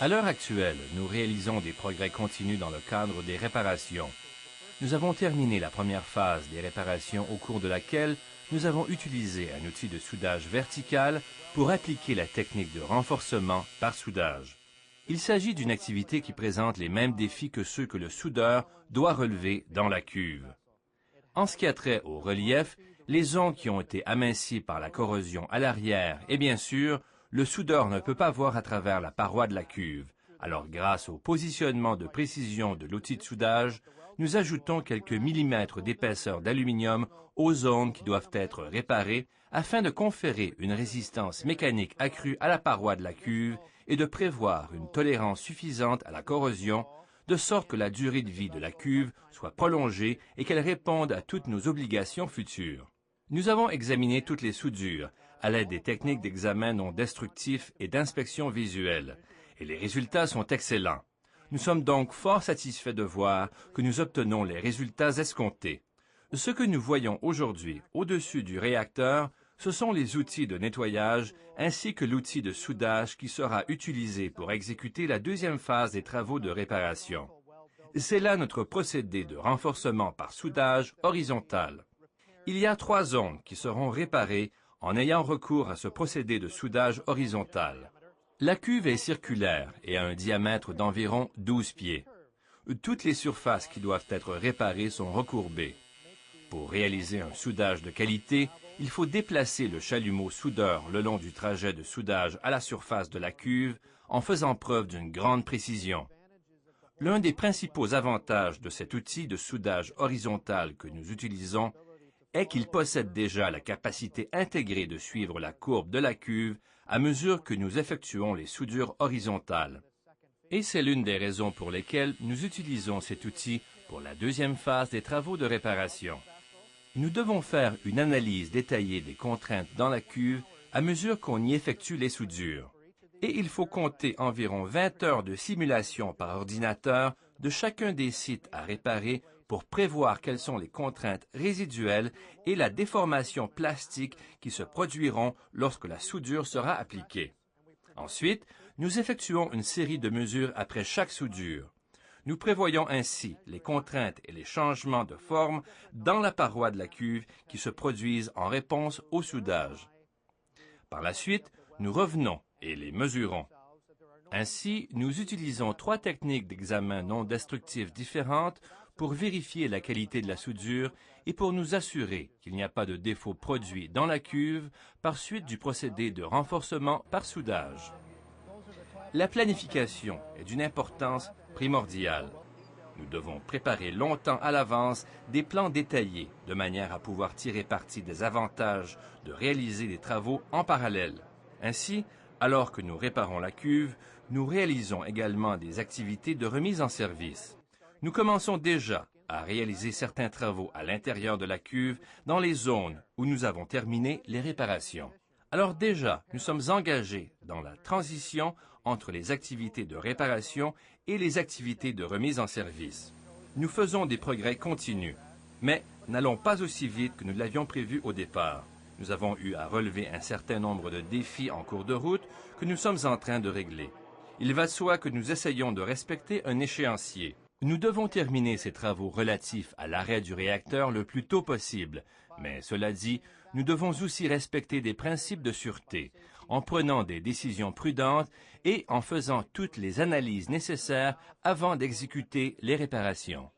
À l'heure actuelle, nous réalisons des progrès continus dans le cadre des réparations. Nous avons terminé la première phase des réparations au cours de laquelle nous avons utilisé un outil de soudage vertical pour appliquer la technique de renforcement par soudage. Il s'agit d'une activité qui présente les mêmes défis que ceux que le soudeur doit relever dans la cuve. En ce qui a trait au relief, les ongles qui ont été amincis par la corrosion à l'arrière et bien sûr, le soudeur ne peut pas voir à travers la paroi de la cuve. Alors grâce au positionnement de précision de l'outil de soudage, nous ajoutons quelques millimètres d'épaisseur d'aluminium aux zones qui doivent être réparées afin de conférer une résistance mécanique accrue à la paroi de la cuve et de prévoir une tolérance suffisante à la corrosion, de sorte que la durée de vie de la cuve soit prolongée et qu'elle réponde à toutes nos obligations futures. Nous avons examiné toutes les soudures à l'aide des techniques d'examen non destructif et d'inspection visuelle, et les résultats sont excellents. Nous sommes donc fort satisfaits de voir que nous obtenons les résultats escomptés. Ce que nous voyons aujourd'hui au-dessus du réacteur, ce sont les outils de nettoyage ainsi que l'outil de soudage qui sera utilisé pour exécuter la deuxième phase des travaux de réparation. C'est là notre procédé de renforcement par soudage horizontal. Il y a 3 zones qui seront réparées en ayant recours à ce procédé de soudage horizontal. La cuve est circulaire et a un diamètre d'environ 12 pieds. Toutes les surfaces qui doivent être réparées sont recourbées. Pour réaliser un soudage de qualité, il faut déplacer le chalumeau soudeur le long du trajet de soudage à la surface de la cuve en faisant preuve d'une grande précision. L'un des principaux avantages de cet outil de soudage horizontal que nous utilisons est qu'il possède déjà la capacité intégrée de suivre la courbe de la cuve à mesure que nous effectuons les soudures horizontales. Et c'est l'une des raisons pour lesquelles nous utilisons cet outil pour la deuxième phase des travaux de réparation. Nous devons faire une analyse détaillée des contraintes dans la cuve à mesure qu'on y effectue les soudures. Et il faut compter environ 20 heures de simulation par ordinateur de chacun des sites à réparer pour prévoir quelles sont les contraintes résiduelles et la déformation plastique qui se produiront lorsque la soudure sera appliquée. Ensuite, nous effectuons une série de mesures après chaque soudure. Nous prévoyons ainsi les contraintes et les changements de forme dans la paroi de la cuve qui se produisent en réponse au soudage. Par la suite, nous revenons et les mesurons. Ainsi, nous utilisons 3 techniques d'examen non destructif différentes pour vérifier la qualité de la soudure et pour nous assurer qu'il n'y a pas de défaut produit dans la cuve par suite du procédé de renforcement par soudage. La planification est d'une importance primordiale. Nous devons préparer longtemps à l'avance des plans détaillés de manière à pouvoir tirer parti des avantages de réaliser des travaux en parallèle. Ainsi, alors que nous réparons la cuve, nous réalisons également des activités de remise en service. Nous commençons déjà à réaliser certains travaux à l'intérieur de la cuve dans les zones où nous avons terminé les réparations. Alors déjà, nous sommes engagés dans la transition entre les activités de réparation et les activités de remise en service. Nous faisons des progrès continus, mais n'allons pas aussi vite que nous l'avions prévu au départ. Nous avons eu à relever un certain nombre de défis en cours de route que nous sommes en train de régler. Il va de soi que nous essayons de respecter un échéancier. Nous devons terminer ces travaux relatifs à l'arrêt du réacteur le plus tôt possible, mais cela dit, nous devons aussi respecter des principes de sûreté, en prenant des décisions prudentes et en faisant toutes les analyses nécessaires avant d'exécuter les réparations.